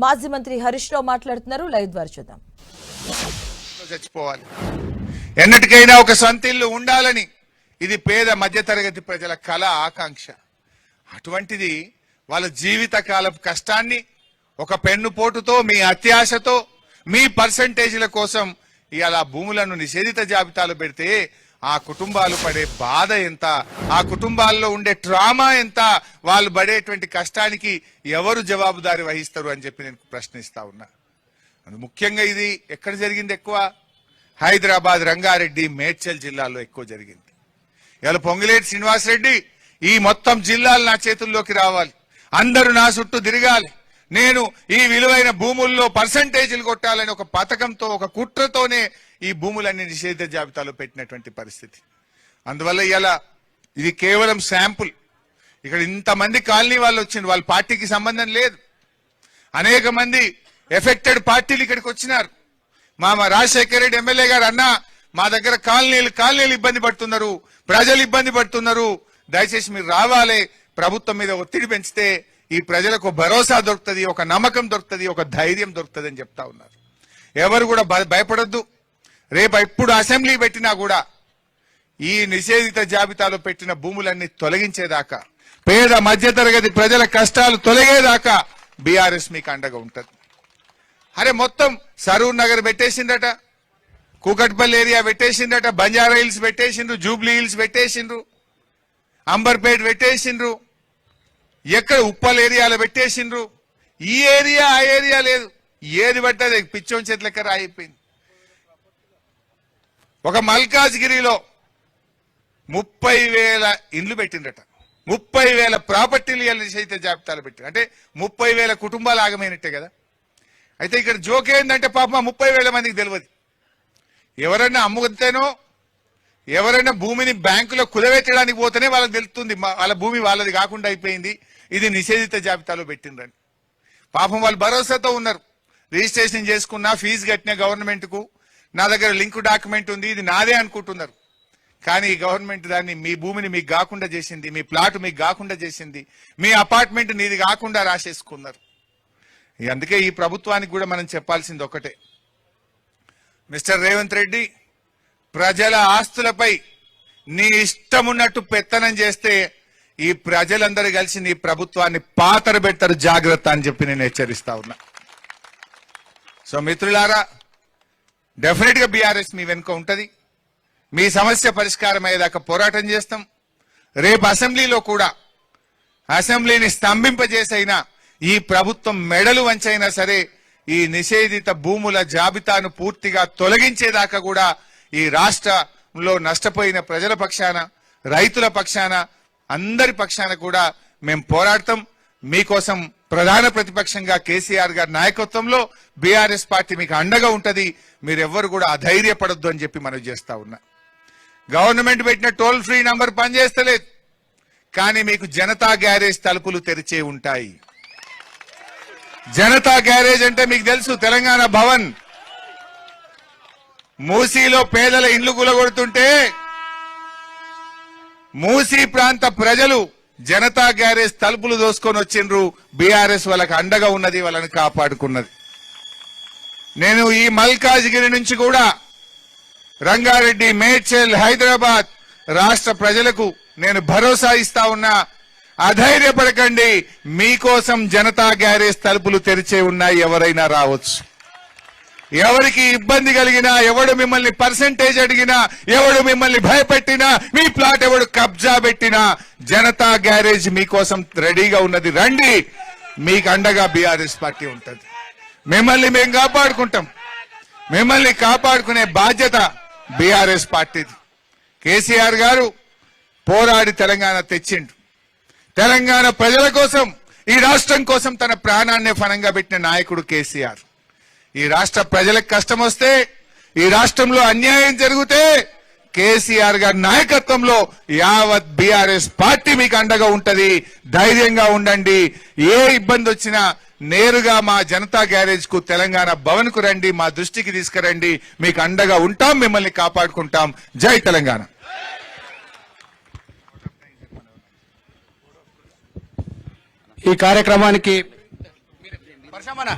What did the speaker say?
మాజీ మంత్రి హరీష్ రావు మాట్లాడుతున్నారు. లైవ్ ద్వారా చూద్దాం. చచ్చిపోవాలి, ఎన్నటికైనా ఒక సొంత ఇల్లు ఉండాలని ఇది పేద మధ్యతరగతి ప్రజల కళ, ఆకాంక్ష. అటువంటిది వాళ్ళ జీవితకాల కష్టాన్ని ఒక పెన్నుపోటుతో, మీ అత్యాశతో, మీ పర్సంటేజీల కోసం ఇలా భూములను నిషేధిత జాబితాలో పెడితే ఆ కుటుంబాలు పడే బాధ ఎంత, ఆ కుటుంబాల్లో ఉండే ట్రామా ఎంత, వాళ్ళు పడేటువంటి కష్టానికి ఎవరు జవాబుదారి వహిస్తారు అని చెప్పి నేను ప్రశ్నిస్తా ఉన్నా. ముఖ్యంగా ఇది ఎక్కడ జరిగింది? ఎక్కువ హైదరాబాద్, రంగారెడ్డి, మేడ్చల్ జిల్లాలో ఎక్కువ జరిగింది. ఇవాళ పొంగులేటి శ్రీనివాసరెడ్డి ఈ మొత్తం జిల్లాలు నా చేతుల్లోకి రావాలి, అందరూ నా చుట్టూ తిరగాలి, నేను ఈ విలువైన భూముల్లో పర్సంటేజీలు కొట్టాలని ఒక పథకంతో, ఒక కుట్రతోనే ఈ భూములన్నీ నిషేధిత జాబితాలో పెట్టినటువంటి పరిస్థితి. అందువల్ల ఇవాళ ఇది కేవలం శాంపుల్. ఇక్కడ ఇంతమంది కాలనీ వాళ్ళు వచ్చిండ్రు, వాళ్ళ పార్టీకి సంబంధం లేదు. అనేక మంది ఎఫెక్టెడ్ పార్టీలు ఇక్కడికి వచ్చినారు. మా రాజశేఖర రెడ్డి ఎమ్మెల్యే గారు అన్నా, మా దగ్గర కాలనీలు ఇబ్బంది పడుతున్నారు, ప్రజలు ఇబ్బంది పడుతున్నారు, దయచేసి మీరు రావాలి, ప్రభుత్వం మీద ఒత్తిడి పెంచితే ఈ ప్రజలకు భరోసా దొరుకుతుంది, ఒక నమ్మకం దొరుకుతుంది, ఒక ధైర్యం దొరుకుతుంది అని చెప్తా ఉన్నారు. ఎవరు కూడా భయపడొద్దు. రేపు ఎప్పుడు అసెంబ్లీ పెట్టినా కూడా ఈ నిషేధిత జాబితాలో పెట్టిన భూములన్నీ తొలగించేదాకా, పేద మధ్యతరగతి ప్రజల కష్టాలు తొలగేదాకా బీఆర్ఎస్ మీకు అండగా ఉంటుంది. అరే మొత్తం సరూర్ నగర్ పెట్టేసిందట, కూకట్పల్లి ఏరియా పెట్టేసిందట, బంజారా హిల్స్ పెట్టేసిండ్రు, జూబ్లీ హిల్స్ పెట్టేసిండ్రు, అంబర్పేట పెట్టేసిండ్రు, ఎక్కడ ఉప్పల్ ఏరియాలో పెట్టేసిండ్రు. ఈ ఏరియా ఆ ఏరియా లేదు, ఏది పట్టది పిచ్చోన్ చేతి లెక్క రాయిపోయింది. ఒక మల్కాజ్గిరిలో 30,000 ఇండ్లు పెట్టిండట, 30,000 ప్రాపర్టీలు నిషేధిత జాబితాలో పెట్టిండ్రు. అంటే 30,000 కుటుంబాలు ఆగమైనట్టే కదా. అయితే ఇక్కడ జోక్ ఏంటంటే పాపం 30,000 మందికి తెలియదు. ఎవరైనా అమ్ముతేనో, ఎవరైనా భూమిని బ్యాంకులో కులవెట్టడానికి పోతేనే వాళ్ళకి తెలుస్తుంది వాళ్ళ భూమి వాళ్ళది కాకుండా అయిపోయింది, ఇది నిషేధిత జాబితాలో పెట్టిండ్రని. పాపం వాళ్ళు భరోసాతో ఉన్నారు. రిజిస్ట్రేషన్ చేసుకున్నా, ఫీజు కట్టిన గవర్నమెంట్ కు, నా దగ్గర లింక్ డాక్యుమెంట్ ఉంది, ఇది నాదే అనుకుంటున్నారు. కానీ ఈ గవర్నమెంట్ దాన్ని, మీ భూమిని మీకు కాకుండా చేసింది, మీ ప్లాట్ మీకు కాకుండా చేసింది, మీ అపార్ట్మెంట్ నీది కాకుండా రాసేసుకున్నారు. అందుకే ఈ ప్రభుత్వానికి కూడా మనం చెప్పాల్సింది ఒకటే, మిస్టర్ రేవంత్ రెడ్డి, ప్రజల ఆస్తులపై నీ ఇష్టమున్నట్టు పెత్తనం చేస్తే ఈ ప్రజలందరూ కలిసి నీ ప్రభుత్వాన్ని పాతర పెడతారు, జాగ్రత్త అని చెప్పి నేను హెచ్చరిస్తా ఉన్నా. సో మిత్రులారా, డెఫినెట్ గా బీఆర్ఎస్ మీ వెనుక ఉంటది. మీ సమస్య పరిష్కారం అయ్యేదాకా పోరాటం చేస్తాం. రేపు అసెంబ్లీలో కూడా అసెంబ్లీని స్తంభింపజేసైనా, ఈ ప్రభుత్వం మెడలు వంచైనా సరే ఈ నిషేధిత భూముల జాబితాను పూర్తిగా తొలగించేదాకా కూడా ఈ రాష్ట్రంలో నష్టపోయిన ప్రజల పక్షాన, రైతుల పక్షాన, అందరి పక్షాన కూడా మేము పోరాడతాం. మీకోసం ప్రధాన ప్రతిపక్షంగా కేసీఆర్ గారి నాయకత్వంలో బీఆర్ఎస్ పార్టీ మీకు అండగా ఉంటది. మీరెవ్వరు కూడా అధైర్యపడొద్దు అని చెప్పి మనం చేస్తా ఉన్నా. గవర్నమెంట్ పెట్టిన టోల్ ఫ్రీ నంబర్ పనిచేస్తలేదు, కానీ మీకు జనతా గ్యారేజ్ తలుపులు తెరిచే ఉంటాయి. జనతా గ్యారేజ్ అంటే మీకు తెలుసు, తెలంగాణ భవన్ మూసీలో పేదల ఇండ్లు కూలగొడుతుంటే మూసీ ప్రాంత ప్రజలు జనతా గ్యారేజ్ తలుపులు దోసుకొని వచ్చిండ్రు. బీఆర్ఎస్ వాళ్ళకి అండగా ఉన్నది, వాళ్ళని కాపాడుకున్నది. నేను ఈ మల్కాజ్గిరి నుంచి కూడా రంగారెడ్డి, మేడ్చల్, హైదరాబాద్ రాష్ట్ర ప్రజలకు నేను భరోసా ఇస్తా ఉన్నా, అధైర్యపడకండి, మీకోసం జనతా గ్యారేజ్ తలుపులు తెరిచే ఉన్నాయి, ఎవరైనా రావచ్చు. ఎవరికి ఇబ్బంది కలిగినా, ఎవడు మిమ్మల్ని పర్సంటేజ్ అడిగినా, ఎవడు మిమ్మల్ని భయపెట్టినా, మీ ప్లాట్ ఎవడు కబ్జా పెట్టినా జనతా గ్యారేజ్ మీకోసం రెడీగా ఉన్నది, రండి, మీకు అండగా బీఆర్ఎస్ పార్టీ ఉంటుంది. మిమ్మల్ని మేము కాపాడుకుంటాం. మిమ్మల్ని కాపాడుకునే బాధ్యత బీఆర్ఎస్ పార్టీది. కేసీఆర్ గారు పోరాడి తెలంగాణ తెచ్చిండు. తెలంగాణ ప్రజల కోసం, ఈ రాష్ట్రం కోసం తన ప్రాణాన్ని ఫలంగా పెట్టిన నాయకుడు కేసీఆర్. ఈ రాష్ట్ర ప్రజలకు కష్టం వస్తే, ఈ రాష్ట్రంలో అన్యాయం జరిగితే కేసీఆర్ గారి నాయకత్వంలో యావత్ బీఆర్ఎస్ పార్టీ మీకు అండగా ఉంటది. ధైర్యంగా ఉండండి. ఏ ఇబ్బంది వచ్చినా నేరుగా మా జనతా గ్యారేజ్ కు, తెలంగాణ భవన్ కు రండి, మా దృష్టికి తీసుకురండి, మీకు అండగా ఉంటాం, మిమ్మల్ని కాపాడుకుంటాం. జై తెలంగాణ. ఈ కార్యక్రమానికి పరశురామన్న